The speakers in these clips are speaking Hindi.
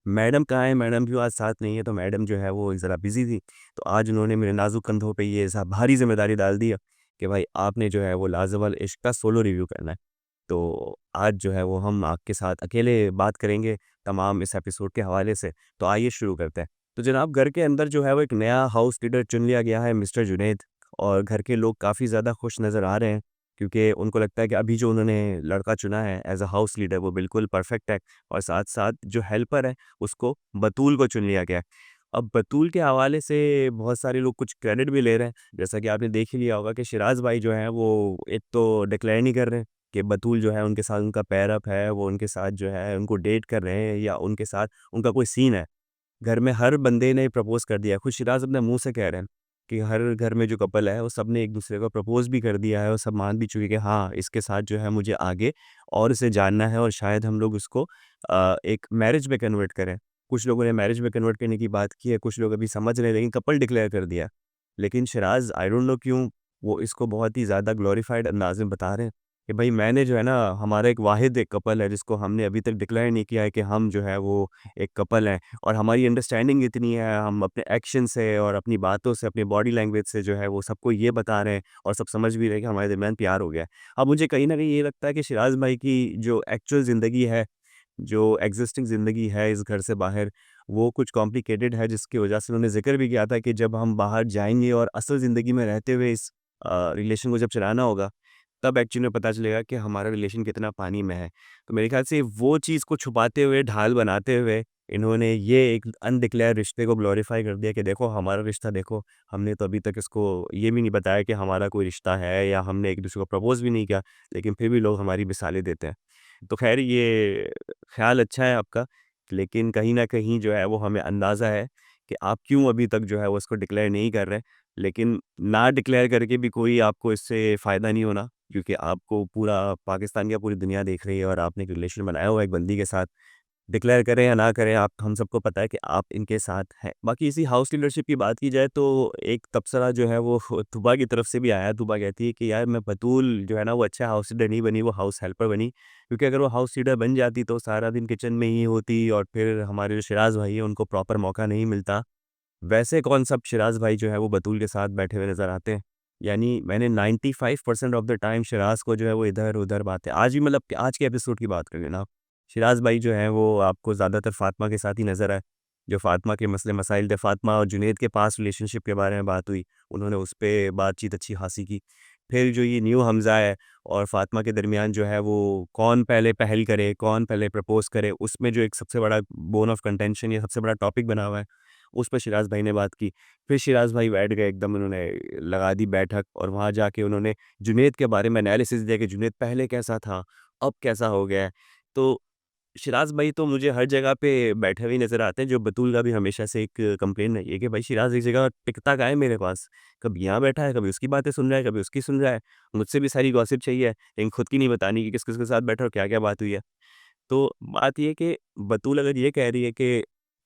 मैडम कहाँ है? मैडम भी आज साथ नहीं है, तो मैडम जो है वो ज़रा बिज़ी थी। तो आज उन्होंने मेरे नाज़ुक कंधों पे ये सा भारी ज़िम्मेदारी डाल दी है कि भाई आपने जो है वो लाज़िवल इश्क का सोलो रिव्यू करना है। तो आज जो है वो हम आपके साथ अकेले बात करेंगे तमाम इस एपिसोड के हवाले से। तो आइए शुरू करते हैं। तो जनाब घर के अंदर जो है वो एक नया हाउस लीडर चुन लिया गया है मिस्टर जुनैद और घर के लोग काफ़ी ज़्यादा खुश नज़र आ रहे हैं क्योंकि उनको लगता है कि अभी जो उन्होंने लड़का चुना है एज़ अ हाउस लीडर वो बिल्कुल परफेक्ट है और साथ-साथ जो हेल्पर है उसको बतूल को चुन लिया गया है। अब बतूल के हवाले से बहुत सारे लोग कुछ क्रेडिट भी ले रहे हैं। जैसा कि आपने देख ही लिया होगा कि शिराज़ भाई जो हैं वो एक तो डिक्लेयर नहीं कर रहे हैं कि बतूल जो है उनके साथ उनका पैर अप है, वो उनके साथ जो है उनको डेट कर रहे हैं या उनके साथ उनका कोई सीन है। घर में हर बंदे ने प्रपोज़ कर दिया है। खुद शिराज़ अपने मुँह से कह रहे हैं कि हर घर में जो कपल है, वो सब ने एक-दूसरे को प्रपोज़ भी कर दिया है और सब मान भी चुके हैं कि हाँ, इसके साथ जो है मुझे आगे और इसे जानना है और शायद हम लोग इसको एक मैरिज में कन्वर्ट करें। कुछ लोगों ने मैरिज में कन्वर्ट करने की बात की है, कुछ लोग अभी समझ रहे हैं, लेकिन कपल डिक्लेयर कर दिया। लेकिन शिराज़ आई डोंट नो क्यों वो इसको बहुत ही ज़्यादा ग्लोरीफाइड अंदाज़ में बता रहे हैं कि भई मैंने जो है ना हमारा एक वाहिद एक कपल है जिसको हमने अभी तक डिक्लेयर नहीं किया है कि हम जो है वो एक कपल हैं। और हमारी अंडरस्टैंडिंग इतनी है, हम अपने एक्शन से और अपनी बातों से, अपनी बॉडी लैंग्वेज से जो है वो सबको ये बता रहे हैं और सब समझ भी रहे हैं कि हमारे दरमियान प्यार हो गया है। अब मुझे कहीं न कहीं ये लगता है कि शिराज़ भाई की जो एक्चुअल ज़िंदगी है, जो एक्सिस्टिंग ज़िंदगी है इस घर से बाहर, वो कुछ कॉम्प्लिकेटेड है जिसकी वजह से उन्होंने ज़िक्र भी किया था कि जब हम बाहर जाएँगे और असल ज़िंदगी में रहते हुए इस रिलेशन को जब चलाना होगा, तब एक्चुअली में पता चलेगा कि हमारा रिलेशन कितना पानी में है। तो मेरे ख़्याल से वो चीज़ को छुपाते हुए, ढाल बनाते हुए इन्होंने ये एक अनडिक्लेयर्ड रिश्ते को ग्लोरीफाई कर दिया कि देखो हमारा रिश्ता देखो, हमने तो अभी तक इसको ये भी नहीं बताया कि हमारा कोई रिश्ता है या हमने एक-दूसरे को प्रपोज़ भी नहीं किया, लेकिन फिर भी लोग हमारी मिसालें देते हैं। तो ख़ैर ये ख़्याल अच्छा है आपका, लेकिन कहीं न कहीं जो है वो हमें अंदाज़ा है कि आप क्यों अभी तक जो है वो इसको डिक्लेयर नहीं कर रहे। लेकिन ना डिक्लेयर करके भी कोई आपको इससे फ़ायदा नहीं होना, क्योंकि आपको पूरा पाकिस्तान क्या पूरी दुनिया देख रही है और आपने एक रिलेशन बनाया हुआ है एक बंदी के साथ। डिक्लेयर करें या ना करें, आप हम सबको पता है कि आप इनके साथ हैं। बाकी इसी हाउस लीडरशिप की बात की जाए तो एक तबसरा जो है वो तुबा की तरफ से भी आया। तुबा कहती है कि यार मैं बतूल जो है ना वो अच्छा हाउस लीडर नहीं बनी, वो हाउस हेल्पर बनी। क्योंकि अगर वो हाउस लीडर बन जाती तो सारा दिन किचन में ही होती और फिर हमारे जो शिराज़ भाई हैं उनको प्रॉपर मौका नहीं मिलता। वैसे कॉन्सेप्ट शिराज़ भाई जो है वो बतूल के साथ बैठे हुए नज़र आते हैं। यानी मैंने 95% ऑफ द टाइम शिराज़ को जो है वो इधर-उधर बातें आज भी मतलब आज के एपिसोड की बात करें ना, शिराज़ भाई जो हैं वो आपको ज़्यादातर फ़ातिमा के साथ ही नज़र आए। जो फ़ातिमा के मसले-मसाइल थे, फ़ातिमा और जुनैद के पास्ट रिलेशनशिप के बारे में बात हुई, उन्होंने उस पे बातचीत अच्छी-ख़ासी की। फिर जो ये न्यू हमज़ा है और फ़ातिमा के दरमियान जो है वो कौन पहले पहल करे, कौन पहले प्रपोज़ करे, उसमें जो एक सबसे बड़ा बोन ऑफ कंटेंशन या सबसे बड़ा टॉपिक बना हुआ है, उस पे शिराज़ भाई ने बात की। फिर शिराज़ भाई बैठ गए एकदम उन्होंने लगा दी बैठक और वहाँ जाके उन्होंने जुनैद के बारे में एनालिसिस दिया कि जुनैद पहले कैसा था, अब कैसा हो गया है। तो शिराज़ भाई तो मुझे हर जगह पे बैठे हुए ही नज़र आते हैं, जो बतूल का भी हमेशा से एक कंप्लेन रही है कि भाई शिराज़ एक जगह टिकता कहाँ है मेरे पास। कभी यहाँ बैठा है, कभी उसकी बातें सुन रहा है, कभी उसकी सुन रहा है। मुझसे भी सारी गॉसिप चाहिए, लेकिन खुद की नहीं बतानी कि किस-किस के साथ बैठा और क्या-क्या बात हुई है। तो बात ये है कि बतूल अगर ये कह रही है कि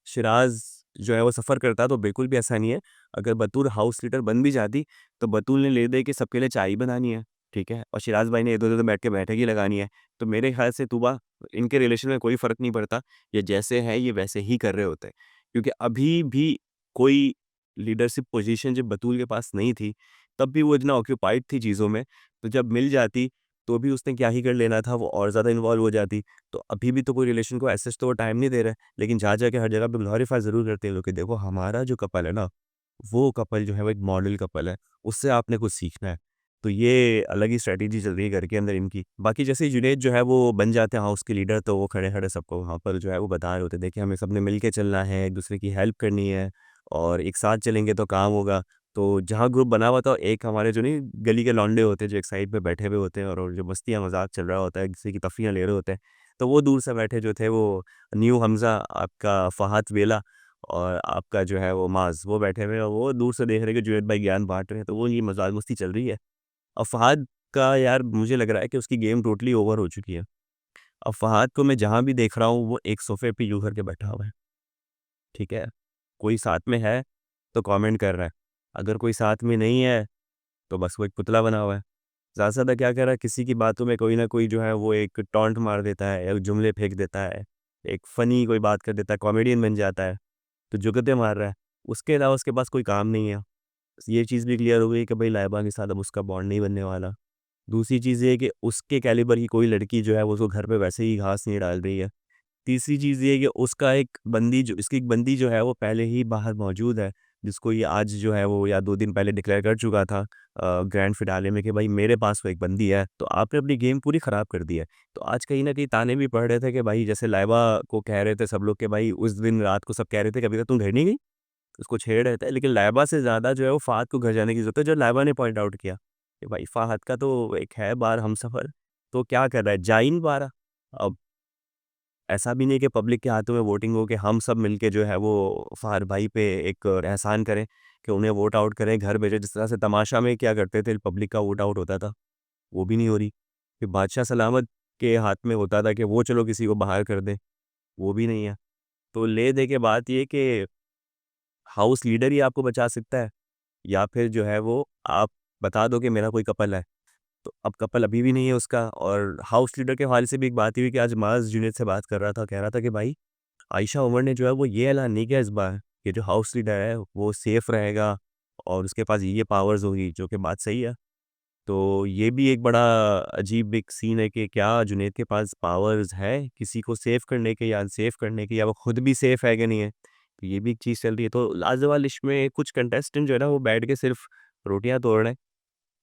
शिराज़ जो है वो सफ़र करता, तो बिल्कुल भी ऐसा नहीं है। अगर बतूल हाउस लीडर बन भी जाती, तो बतूल ने ले दे के सबके लिए चाय ही बनानी है, ठीक है? और शिराज़ भाई ने इधर-उधर बैठ के बैठक ही लगानी है। तो मेरे ख़्याल से तूबा इनके रिलेशन में कोई फ़र्क नहीं पड़ता। ये जैसे हैं, ये वैसे ही कर रहे होते हैं। क्योंकि अभी भी कोई लीडरशिप पोज़ीशन जब बतूल के पास नहीं थी, तब भी वो इतना ऑक्यूपाइड थी चीज़ों में, तो जब मिल जाती, तो भी उसने क्या ही कर लेना था, वो और ज़्यादा इन्वॉल्व हो जाती। तो अभी भी तो कोई रिलेशन को एज़ सच तो वो टाइम नहीं दे रहा है, लेकिन जा के हर जगह पे ग्लोरीफाई ज़रूर करते हैं लोग कि देखो हमारा जो कपल है ना, वो कपल जो है वो एक मॉडल कपल है, उससे आपने कुछ सीखना है। तो ये अलग ही स्ट्रैटेजी चल रही है घर के अंदर इनकी। बाकी जैसे ही जुनैद जो है वो बन जाते हैं हाउस के लीडर, तो वो खड़े-खड़े सबको वहाँ पर जो है वो बता रहे होते हैं, देखिए हमें सबने मिल के चलना है, एक-दूसरे की हेल्प करनी है और एक साथ चलेंगे तो काम होगा। तो जहाँ ग्रुप बना हुआ था, एक हमारे जो नहीं गली के लौंडे होते हैं, जो एक साइड पे बैठे हुए होते हैं और जो मस्तियाँ मज़ाक चल रहा होता है, किसी की तफ़रीयाँ ले रहे होते हैं। तो वो दूर से बैठे जो थे वो न्यू हमज़ा, आपका फ़हाद वेला और आपका जो है वो माज़, वो बैठे हुए हैं और वो दूर से देख रहे हैं कि जुनैद भाई ज्ञान बाँट रहे हैं, तो वो ये मज़ाक मस्ती चल रही है। अब फ़हाद का यार मुझे लग रहा है कि उसकी गेम टोटली ओवर हो चुकी है। अब फ़हाद को मैं जहाँ भी देख रहा हूँ, वो एक सोफ़े पे यूँ करके बैठा हुआ है, ठीक है? कोई साथ में है, तो कमेंट कर रहा है, अगर कोई साथ में नहीं है, तो बस वो एक पुतला बना हुआ है। ज़्यादा से ज़्यादा क्या कर रहा है, किसी की बातों में कोई ना कोई जो है वो एक टॉन्ट मार देता है या जुमले फेंक देता है। एक फ़नी कोई बात कर देता है, कॉमेडियन बन जाता है, तो जुगते मार रहा है। उसके अलावा उसके पास कोई काम नहीं है। ये चीज़ भी क्लियर हो गई कि भाई लाइबा के साथ अब उसका बॉन्ड नहीं बनने वाला। दूसरी चीज़ ये है कि उसके कैलिबर की कोई लड़की जो है वो उसको घर पे वैसे ही घास नहीं डाल रही है। तीसरी चीज़ ये है कि उसका एक बंदी जो इसकी एक बंदी जो है वो पहले ही बाहर मौजूद है, जिसको ये आज जो है वो या 2 दिन पहले डिक्लेयर कर चुका था ग्रैंड फिनाले में कि भाई मेरे पास वो एक बंदी है, तो आपने अपनी गेम पूरी ख़राब कर दी है। तो आज कहीं न कहीं ताने भी पड़ रहे थे कि भाई जैसे लाइबा को कह रहे थे सब लोग कि भाई उस दिन रात को सब कह रहे थे कि अभी तक तुम घर नहीं गई? उसको छेड़ रहे थे, लेकिन लाइबा से ज़्यादा जो है वो फ़ाहद को घर जाने की ज़रूरत है, जो लाइबा ने पॉइंट आउट किया कि भाई फ़ाहद का तो एक है बार हमसफ़र, तो क्या कर रहा है? जा ही नहीं पा रहा। अब ऐसा भी नहीं कि पब्लिक के हाथों में वोटिंग हो कि हम सब मिलके जो है वो फ़ाहद भाई पे एक एहसान करें कि उन्हें वोट आउट करें, घर भेजें। जिस तरह से तमाशा में क्या करते थे, पब्लिक का वोट आउट होता था, वो भी नहीं हो रही। फिर बादशाह सलामत के हाथ में होता था कि वो चलो किसी को बाहर कर दें, वो भी नहीं है। तो ले-दे के बात ये कि हाउस लीडर ही आपको बचा सकता है या फिर जो है वो आप बता दो कि मेरा कोई कपल है। तो अब कपल अभी भी नहीं है उसका और हाउस लीडर के हवाले से भी एक बात ये हुई कि आज माज़ जुनैद से बात कर रहा था, कह रहा था कि भाई आयशा उमर ने जो है वो ये ऐलान नहीं किया इस बार कि जो हाउस लीडर है वो सेफ रहेगा और उसके पास ये पावर्स होगी, जो कि बात सही है। तो ये भी एक बड़ा अजीब एक सीन है कि क्या जुनैद के पास पावर्स है किसी को सेव करने के या अनसेफ करने के, या वो खुद भी सेफ है कि नहीं है। तो ये भी एक चीज़ चल रही है। तो लाजवाब इश्क में कुछ कंटेस्टेंट जो है ना वो बैठ के सिर्फ रोटियाँ तोड़ रहे हैं।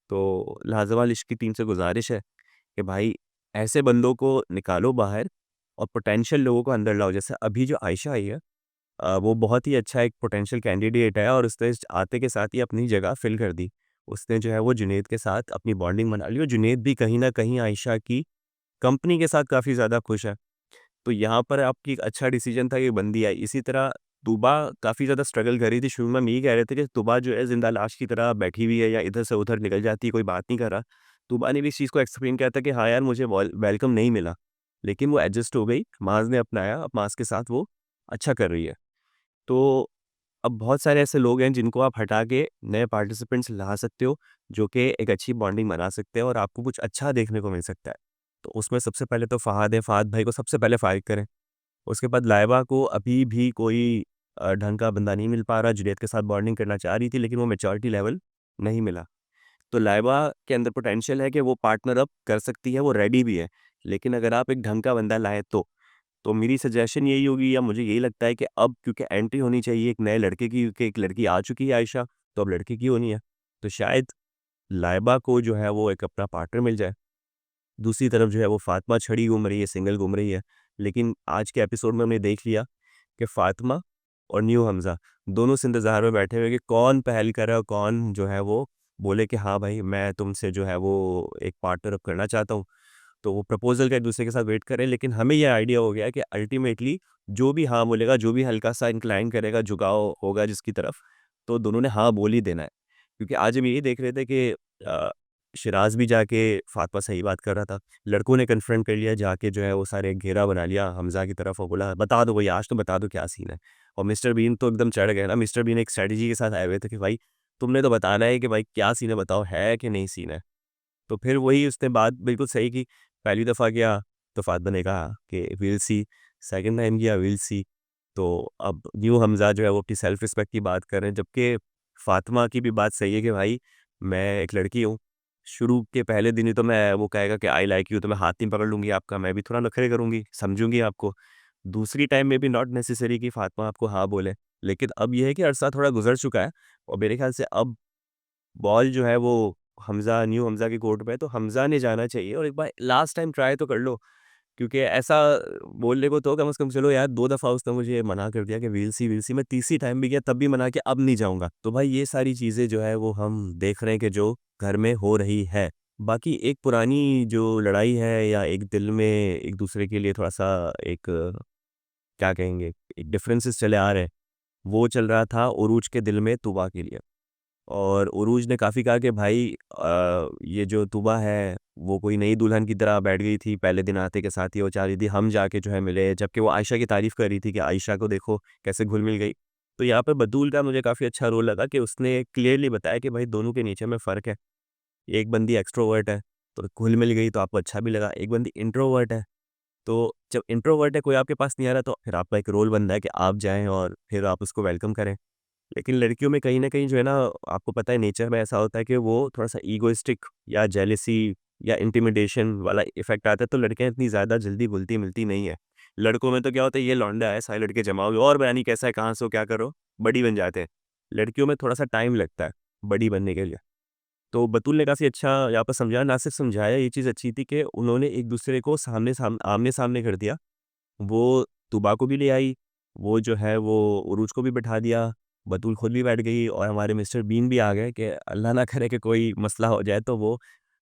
तो लाजवाब इश्क की टीम से गुज़ारिश है कि भाई ऐसे बंदों को निकालो बाहर और पोटेंशियल लोगों को अंदर लाओ। जैसे अभी जो आयशा आई है वो बहुत ही अच्छा एक पोटेंशियल कैंडिडेट है और उसने इस आते के साथ ही अपनी जगह फ़िल कर दी। उसने जो है वो जुनैद के साथ अपनी बॉन्डिंग बना ली और जुनैद भी कहीं न कहीं आयशा की कंपनी के साथ काफ़ी ज़्यादा खुश है। तो यहाँ पर आपकी एक अच्छा डिसीज़न था कि बंदी आई। इसी तरह तुबा काफ़ी ज़्यादा स्ट्रगल कर रही थी। शुरू में हम यही कह रहे थे कि तुबा जो है ज़िंदा लाश की तरह बैठी हुई है या इधर से उधर निकल जाती है, कोई बात नहीं कर रहा। तुबा ने भी इस चीज़ को एक्सप्लेन किया था कि हाँ यार, मुझे वेलकम नहीं मिला। लेकिन वो एडजस्ट हो गई, माज़ ने अपनाया, अब माज़ के साथ वो अच्छा कर रही है। तो अब बहुत सारे ऐसे लोग हैं जिनको आप हटा के नए पार्टिसिपेंट्स ला सकते हो, जो कि एक अच्छी बॉन्डिंग बना सकते हैं और आपको कुछ अच्छा देखने को मिल सकता है। तो उसमें सबसे पहले तो फ़हाद है, फ़हाद भाई को सबसे पहले फाइट करें। उसके बाद लाइबा को अभी भी कोई ढंग का बंदा नहीं मिल पा रहा, जुनैद के साथ बॉन्डिंग करना चाह रही थी लेकिन वो मैच्योरिटी लेवल नहीं मिला। तो लाइबा के अंदर पोटेंशियल है कि वो पार्टनर अप कर सकती है, वो रेडी भी है। लेकिन अगर आप एक ढंग का बंदा लाएँ तो मेरी सजेशन यही होगी या मुझे यही लगता है कि अब क्योंकि एंट्री होनी चाहिए एक नए लड़के की, क्योंकि एक लड़की आ चुकी है आयशा, तो अब लड़के की होनी है। तो शायद लाइबा को जो है वो एक अपना पार्टनर मिल जाए। दूसरी तरफ जो है वो फ़ातिमा छड़ी घूम रही है, सिंगल घूम रही है। लेकिन आज के एपिसोड में हमने देख लिया कि फ़ातिमा और न्यू हमज़ा दोनों इस इंतज़ार में बैठे हुए हैं कि कौन पहल करे और कौन जो है वो बोले कि हाँ भाई, मैं तुमसे जो है वो एक पार्टनर अप करना चाहता हूँ। तो वो प्रपोज़ल का एक-दूसरे के साथ वेट कर रहे हैं, लेकिन हमें ये आइडिया हो गया है कि अल्टीमेटली जो भी हाँ बोलेगा, जो भी हल्का-सा इंक्लाइन करेगा, झुकाव होगा जिसकी तरफ, तो दोनों ने हाँ बोल ही देना है। क्योंकि आज हम यही देख रहे थे कि शिराज़ भी जाके फ़ातिमा सही बात कर रहा था। लड़कों ने कन्फ्रंट कर लिया जाके, जो है वो सारे घेरा बना लिया हमज़ा की तरफ और बोला, "बता दो भई, आज तो बता दो क्या सीन है।" और मिस्टर बीन तो एकदम चढ़ गए ना, मिस्टर बीन एक स्ट्रैटेजी के साथ आए हुए थे कि भाई तुमने तो बताना है कि भाई क्या सीन है, बताओ है कि नहीं सीन है? तो फिर वही उसने बात बिल्कुल सही की। पहली दफ़ा गया तो फ़ातिमा ने कहा कि विल सी, सेकंड टाइम गया विल सी। तो अब न्यू हमज़ा जो है वो अपनी सेल्फ रिस्पेक्ट की बात कर रहे हैं, जबकि फ़ातिमा की भी बात सही है कि भाई मैं एक लड़की हूँ। शुरू के पहले दिन ही तो मैं वो कहेगा कि आई लाइक यू, तो मैं हाथ नहीं पकड़ लूँगी आपका, मैं भी थोड़ा नखरे करूँगी, समझूँगी आपको। दूसरी टाइम में भी नॉट नेसेसरी कि फ़ातिमा आपको हाँ बोले। लेकिन अब ये है कि अरसा थोड़ा गुज़र चुका है और मेरे ख़्याल से अब बॉल जो है वो न्यू हमज़ा के कोर्ट पे है, तो हमज़ा ने जाना चाहिए और एक बार लास्ट टाइम ट्राई तो कर लो। क्योंकि ऐसा बोलने को तो कम से कम चलो यार, 2 दफ़ा उसने मुझे मना कर दिया कि वील सी, मैं तीसरी टाइम भी गया तब भी मना किया, अब नहीं जाऊँगा। तो भाई ये सारी चीज़ें जो है वो हम देख रहे हैं कि जो घर में हो रही है। बाकी एक पुरानी जो लड़ाई है या एक दिल में एक-दूसरे के लिए थोड़ा-सा एक क्या कहेंगे, एक डिफरेंसेस चले आ रहे हैं, वो चल रहा था उरूज के दिल में तुबा के लिए। और उरूज ने काफ़ी कहा कि भाई ये जो तुबा है, वो कोई नई दुल्हन की तरह बैठ गई थी, पहले दिन आते के साथ ही वो चाह रही थी हम जाके जो है मिले, जबकि वो आयशा की तारीफ़ कर रही थी कि आयशा को देखो कैसे घुल-मिल गई। तो यहाँ पे बतूल का मुझे काफ़ी अच्छा रोल लगा कि उसने क्लियरली बताया कि भाई दोनों के नेचर में फ़र्क है। एक बंदी एक्सट्रोवर्ट है, तो घुल-मिल गई तो आपको अच्छा भी लगा, एक बंदी इंट्रोवर्ट है, तो जब इंट्रोवर्ट है, कोई आपके पास नहीं आ रहा, तो फिर आपका एक रोल बनता है कि आप जाएँ और फिर आप उसको वेलकम करें। लेकिन लड़कियों में कहीं न कहीं जो है ना, आपको पता है नेचर में ऐसा होता है कि वो थोड़ा-सा ईगोइस्टिक या जेलसी या इंटिमिडेशन वाला इफ़ेक्ट आता है, तो लड़कियाँ इतनी ज़्यादा जल्दी घुलती-मिलती नहीं है। लड़कों में तो क्या होता है, ये लौंडा है, सारे लड़के जमा हो गए और पता नहीं कैसा है, कहाँ से हो, क्या करो, बड़ी बन जाते हैं। लड़कियों में थोड़ा-सा टाइम लगता है बड़ी बनने के लिए। तो बतूल ने काफ़ी अच्छा यहाँ पर समझाया, ना सिर्फ समझाया, ये चीज़ अच्छी थी कि उन्होंने एक-दूसरे को आमने-सामने कर दिया। वो तुबा को भी ले आई, वो जो है वो उरूज को भी बैठा दिया, बतूल खुद भी बैठ गई और हमारे मिस्टर बीन भी आ गए कि अल्लाह ना करे कि कोई मसला हो जाए, तो वो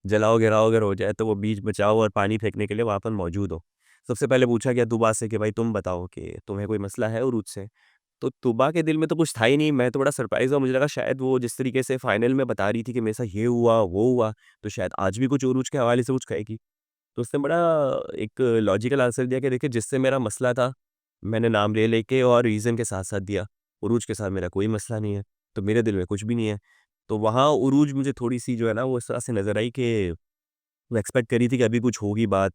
जलाओ-गिराओ अगर हो जाए तो वो बीच बचाओ और पानी फेंकने के लिए वहाँ पर मौजूद हो। सबसे पहले पूछा गया तुबा से कि भाई तुम बताओ कि तुम्हें कोई मसला है उरूज से? तो तुबा के दिल में तो कुछ था ही नहीं, मैं तो बड़ा सरप्राइज़ हुआ, मुझे लगा शायद वो जिस तरीके से फाइनल में बता रही थी कि मेरे साथ ये हुआ, वो हुआ, तो शायद आज भी कुछ उरूज के हवाले से कुछ कहेगी। तो उसने बड़ा एक लॉजिकल आंसर दिया कि देखिए, जिससे मेरा मसला था, मैंने नाम ले लेके और रीज़न के साथ-साथ दिया। उरूज के साथ मेरा कोई मसला नहीं है, तो मेरे दिल में कुछ भी नहीं है। तो वहाँ उरूज मुझे थोड़ी-सी जो है ना, वो इस तरह से नज़र आई कि वो एक्सपेक्ट कर रही थी कि अभी कुछ होगी बात,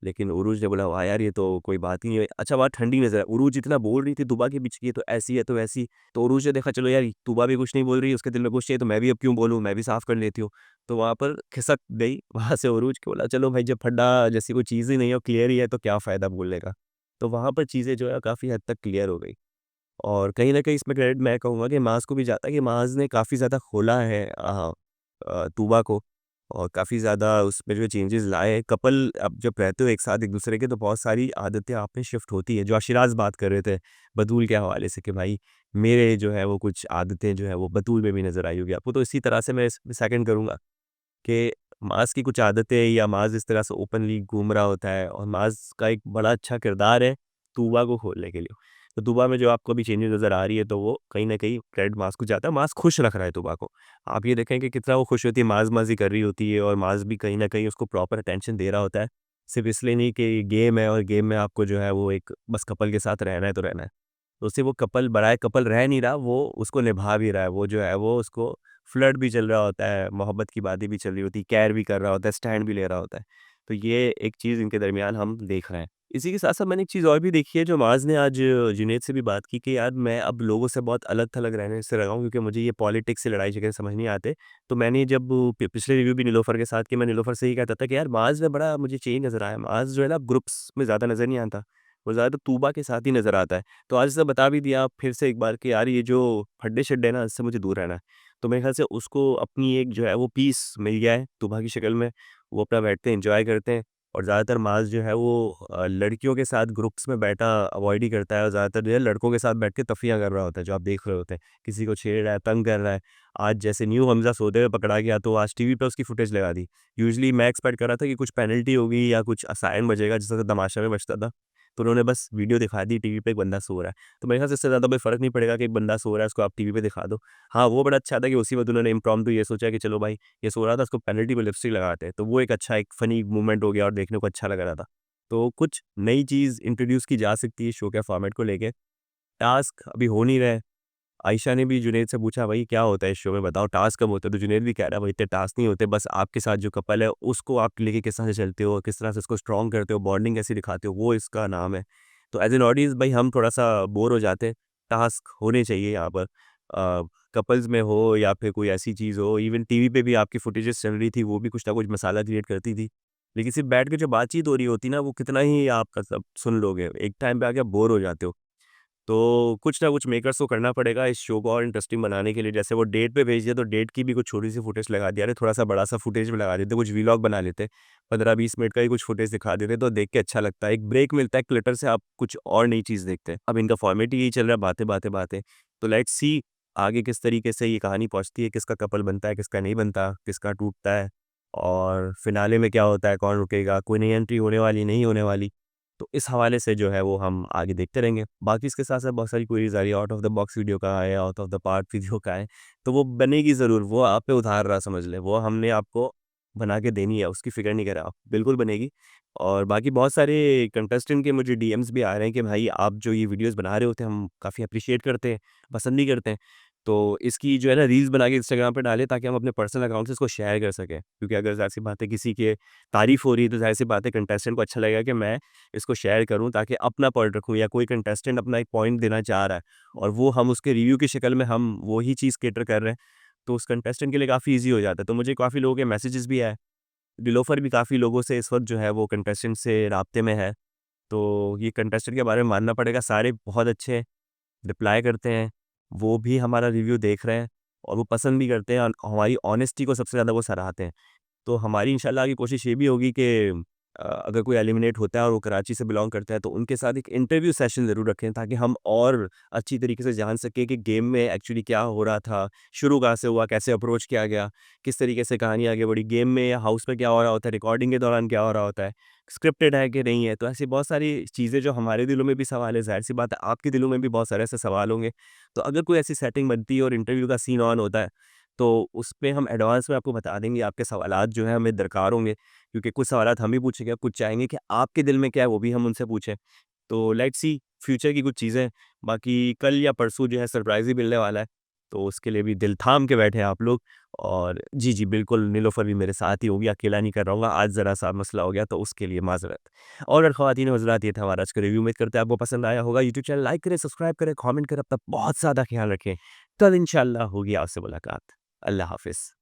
लेकिन उरूज ने बोला, वाह यार, ये तो कोई बात ही नहीं है। अच्छा, वहाँ ठंडी नज़र आई, उरूज इतना बोल रही थी तुबा के पीछे, ये तो ऐसी है, तो ऐसी। तो उरूज ने देखा, चलो यार, तुबा भी कुछ नहीं बोल रही है, उसके दिल में कुछ नहीं है, तो मैं भी अब क्यों बोलूँ, मैं भी साफ कर लेती हूँ। तो वहाँ पर खिसक गई वहाँ से उरूज, के बोला, चलो भाई, जब फड्डा जैसी कोई चीज़ ही नहीं है और क्लियर ही है, तो क्या फ़ायदा बोलने का। तो वहाँ पर चीज़ें जो है काफ़ी हद तक क्लियर हो गई। और कहीं न कहीं इसमें क्रेडिट मैं कहूँगा कि माज़ को भी जाता है, कि माज़ ने काफ़ी ज़्यादा खोला है तूबा को, और काफ़ी ज़्यादा उसमें जो चेंजेज़ लाए हैं। कपल अब जब रहते हो एक साथ एक-दूसरे के, तो बहुत सारी आदतें आप में शिफ्ट होती हैं, जो आशिराज़ बात कर रहे थे बतूल के हवाले से कि भाई, मेरे जो है वो कुछ आदतें जो है वो बतूल में भी नज़र आई होगी आपको। तो इसी तरह से मैं इसमें सेकंड करूँगा कि माज़ की कुछ आदतें, या माज़ इस तरह से ओपनली घूम रहा होता है, और माज़ का एक बड़ा अच्छा किरदार है तूबा को खोलने के लिए। तो तूबा में जो आपको अभी चेंजेज़ नज़र आ रही है, तो वो कहीं न कहीं क्रेडिट माज़ को जाता है। माज़ खुश रख रहा है तूबा को। आप ये देखें कि कितना वो खुश होती है, माज़-माज़ी कर रही होती है, और माज़ भी कहीं न कहीं उसको प्रॉपर अटेंशन दे रहा होता है। सिर्फ़ इसलिए नहीं कि गेम है और गेम में आपको जो है वो एक बस कपल के साथ रहना है तो रहना है। तो उससे वो कपल बराए कपल रह नहीं रहा, वो उसको निभा भी रहा है। वो जो है वो उसको फ्लर्ट भी चल रहा होता है, मोहब्बत की बातें भी चल रही होती है, केयर भी कर रहा होता है, स्टैंड भी ले रहा होता है। तो ये एक चीज़ इनके दरमियान हम देख रहे हैं। इसी के साथ-साथ मैंने एक चीज़ और भी देखी है, जो माज़ ने आज जुनैद से भी बात की कि यार, मैं अब लोगों से बहुत अलग-थलग रहने से लगा हूँ, क्योंकि मुझे ये पॉलिटिक्स से लड़ाई-झगड़े समझ नहीं आते। तो मैंने जब पिछले रिव्यू भी निलोफ़र के साथ किया, मैं निलोफ़र से ही कहता था कि यार, माज़ में बड़ा मुझे चेंज नज़र आया। माज़ जो है ना, ग्रुप्स में ज़्यादा नज़र नहीं आता। वो ज़्यादातर तूबा के साथ ही नज़र आता है। तो आज उसने बता भी दिया फिर से एक बार कि यार, ये जो फड्डे-शड्डे हैं ना, इससे मुझे दूर रहना है। तो मेरे ख़्याल से उसको अपनी एक जो है वो पीस मिल गया है तूबा की शक्ल में। वो अपना बैठते हैं, एन्जॉय करते हैं, और ज़्यादातर माज़ जो है वो लड़कियों के साथ ग्रुप्स में बैठना अवॉइड ही करता है, और ज़्यादातर जो है लड़कों के साथ बैठ के तफ़रियाँ कर रहा होता है, जो आप देख रहे होते हैं। किसी को छेड़ रहा है, तंग कर रहा है। आज जैसे न्यू हमज़ा सोते हुए पकड़ा गया, तो आज टीवी पे उसकी फुटेज लगा दी। यूजुअली मैं एक्सपेक्ट कर रहा था कि कुछ पेनल्टी होगी या कुछ सायरन बजेगा, जैसा तमाशा में बजता था। तो उन्होंने बस वीडियो दिखा दी, टीवी पे एक बंदा सो रहा है। तो मेरे ख़्याल से इससे ज़्यादा कोई फ़र्क नहीं पड़ेगा कि एक बंदा सो रहा है, उसको आप टीवी पे दिखा दो। हाँ, वो बड़ा अच्छा था कि उसी वक़्त उन्होंने इम्प्रॉम्प्टू ये सोचा कि चलो भाई, ये सो रहा था, उसको पेनल्टी पे लिपस्टिक लगाते हैं। तो वो एक अच्छा, एक फ़नी मोमेंट हो गया और देखने को अच्छा लग रहा था। तो कुछ नई चीज़ इंट्रोड्यूस की जा सकती है शो के फ़ॉर्मेट को लेके। टास्क अभी हो नहीं रहे। आयशा ने भी जुनैद से पूछा, भाई क्या होता है इस शो में, बताओ टास्क कब होता है? तो जुनैद भी कह रहा है, भाई इतने टास्क नहीं होते, बस आपके साथ जो कपल है उसको आप लेके किस तरह से चलते हो, किस तरह से उसको स्ट्रॉन्ग करते हो, बॉन्डिंग कैसी दिखाते हो, वो इसका नाम है। तो एज़ एन ऑडियंस भाई, हम थोड़ा-सा बोर हो जाते हैं। टास्क होने चाहिए यहाँ पर। कपल्स में हो या फिर कोई ऐसी चीज़ हो, इवन टीवी पे भी आपकी फुटेजेस चल रही थी, वो भी कुछ ना कुछ मसाला क्रिएट करती थी। लेकिन सिर्फ़ बैठ के जो बातचीत हो रही होती ना, वो कितना ही आप सब सुन लोगे। एक टाइम पे आके आप बोर हो जाते हो। तो कुछ ना कुछ मेकर्स को करना पड़ेगा इस शो को और इंटरेस्टिंग बनाने के लिए। जैसे वो डेट पे भेज दिया, तो डेट की भी कुछ छोटी-सी फुटेज लगा दिया। अरे थोड़ा-सा बड़ा-सा फुटेज भी लगा देते, कुछ व्लॉग बना लेते। 15-20 मिनट का ही कुछ फुटेज दिखा देते, तो देख के अच्छा लगता है। एक ब्रेक मिलता है क्लटर से, आप कुछ और नई चीज़ देखते हैं। अब इनका फॉर्मेट ही यही चल रहा है, बातें, बातें, बातें। तो लेट्स सी आगे किस तरीके से ये कहानी पहुँचती है, किसका कपल बनता है, किसका नहीं बनता, किसका टूटता है, और फिनाले में क्या होता है, कौन रुकेगा, कोई नई एंट्री होने वाली, नहीं होने वाली। तो इस हवाले से जो है वो हम आगे देखते रहेंगे। बाकी इसके साथ-साथ बहुत सारी क्वेरीज़ आ रही है, out of the box video का है, out of the part video का है, तो वो बनेगी ज़रूर, वो आप पे उधार रहा समझ लें, वो हमने आपको बना के देनी है, उसकी फ़िक्र नहीं करें आप, बिल्कुल बनेगी। और बाकी बहुत सारे कंटेस्टेंट के मुझे डीएम्स भी आ रहे हैं कि भाई, आप जो ये वीडियोज़ बना रहे होते हैं, हम काफ़ी एप्रिशिएट करते हैं, पसंद भी करते हैं। तो इसकी जो है ना रील्स बना के इंस्टाग्राम पे डालें ताकि हम अपने पर्सनल अकाउंट से इसको शेयर कर सकें। क्योंकि अगर ज़ाहिर-सी बात है किसी की तारीफ़ हो रही है तो ज़ाहिर-सी बात है कंटेस्टेंट को अच्छा लगेगा कि मैं इसको शेयर करूँ ताकि अपना पॉइंट रखूँ, या कोई कंटेस्टेंट अपना एक पॉइंट देना चाह रहा है और वो हम उसके रिव्यू की शक्ल में हम वही चीज़ कैटर कर रहे हैं, तो उस कंटेस्टेंट के लिए काफ़ी ईज़ी हो जाता है। तो मुझे काफ़ी लोगों के मैसेजेस भी आए। निलोफ़र भी काफ़ी लोगों से इस वक़्त जो है वो कंटेस्टेंट से राब्ते में है। तो ये कंटेस्टेंट के बारे में मानना पड़ेगा, सारे बहुत अच्छे हैं, रिप्लाई करते हैं, वो भी हमारा रिव्यू देख रहे हैं और वो पसंद भी करते हैं और हमारी ऑनेस्टी को सबसे ज़्यादा वो सराहते हैं। तो हमारी इंशाल्लाह आगे कोशिश ये भी होगी कि अगर कोई एलिमिनेट होता है और वो कराची से बिलॉन्ग करता है तो उनके साथ एक इंटरव्यू सेशन ज़रूर रखें ताकि हम और अच्छी तरीके से जान सकें कि गेम में एक्चुअली क्या हो रहा था, शुरू कहाँ से हुआ, कैसे अप्रोच किया गया, किस तरीके से कहानी आगे बढ़ी, गेम में या हाउस में क्या हो रहा होता है, रिकॉर्डिंग के दौरान क्या हो रहा होता है, स्क्रिप्टेड है कि नहीं है। तो ऐसी बहुत सारी चीज़ें जो हमारे दिलों में भी सवाल है, ज़ाहिर-सी बात है आपके दिलों में भी बहुत सारे ऐसे सवाल होंगे। तो अगर कोई ऐसी सेटिंग बनती है और इंटरव्यू का सीन ऑन होता है तो उसपे हम एडवांस में आपको बता देंगे, आपके सवालात जो हैं हमें दरकार होंगे, क्योंकि कुछ सवालात हम भी पूछेंगे, कुछ चाहेंगे कि आपके दिल में क्या है वो भी हम उनसे पूछें। तो लेट्स सी फ्यूचर की कुछ चीज़ें, बाकी कल या परसों जो है सरप्राइज़ ही मिलने वाला है, तो उसके लिए भी दिल थाम के बैठे हैं आप लोग। और जी, जी, बिल्कुल निलोफ़र भी मेरे साथ ही होगी, अकेला नहीं कर रहा हूँगा, आज ज़रा-सा मसला हो गया तो उसके लिए माज़रत। और ख़वातीन व हज़रात ये था हमारा आज का रिव्यू, उम्मीद करते हैं आपको पसंद आया होगा। यूट्यूब चैनल लाइक करें, सब्सक्राइब करें, कमेंट करें, अपना बहुत ज़्यादा ख़्याल रखें। कल इंशाअल्लाह होगी आपसे मुलाकात। अल्लाह हाफ़िज़।